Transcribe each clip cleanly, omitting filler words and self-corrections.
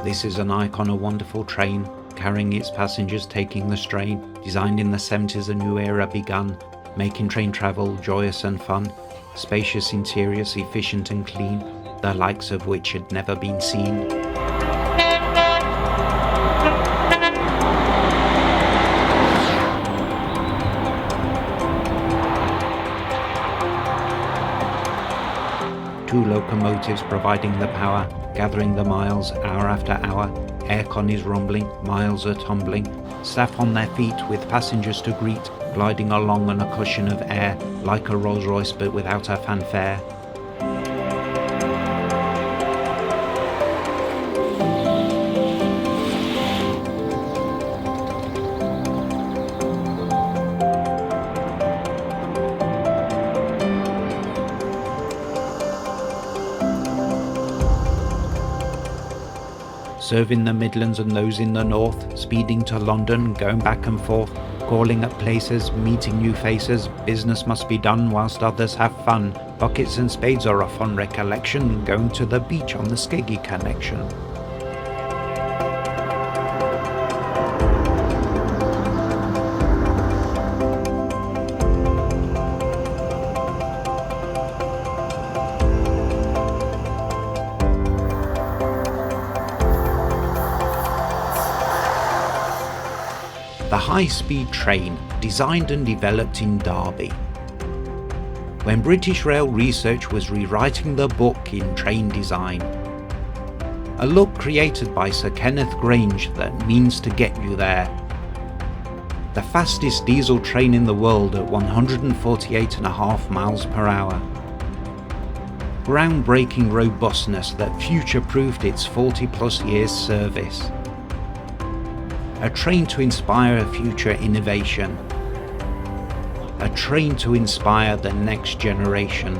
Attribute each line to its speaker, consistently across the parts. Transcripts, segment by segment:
Speaker 1: This is an icon, a wonderful train, carrying its passengers, taking the strain. Designed in the 70s, a new era begun, making train travel joyous and fun. Spacious interiors, efficient and clean, the likes of which had never been seen. Two locomotives providing the power, gathering the miles hour after hour. Aircon is rumbling, miles are tumbling. Staff on their feet with passengers to greet, gliding along on a cushion of air, like a Rolls Royce but without a fanfare. Serving the Midlands and those in the north, speeding to London, going back and forth, calling at places, meeting new faces. Business must be done whilst others have fun. Buckets and spades are a fun recollection, going to the beach on the Skeggy connection. The high-speed train, designed and developed in Derby. When British Rail Research was rewriting the book in train design, a look created by Sir Kenneth Grange that means to get you there. The fastest diesel train in the world at 148.5 miles per hour. Groundbreaking robustness that future-proofed its 40-plus years service. A train to inspire future innovation. A train to inspire the next generation.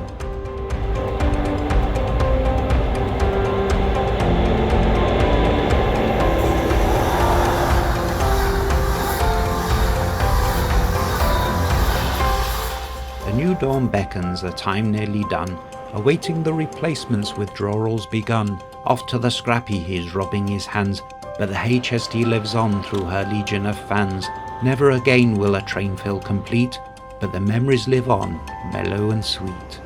Speaker 1: A new dawn beckons, a time nearly done, awaiting the replacements, withdrawals begun. Off to the scrappy he's rubbing his hands, but the HST lives on through her legion of fans. Never again will a train feel complete, but the memories live on, mellow and sweet.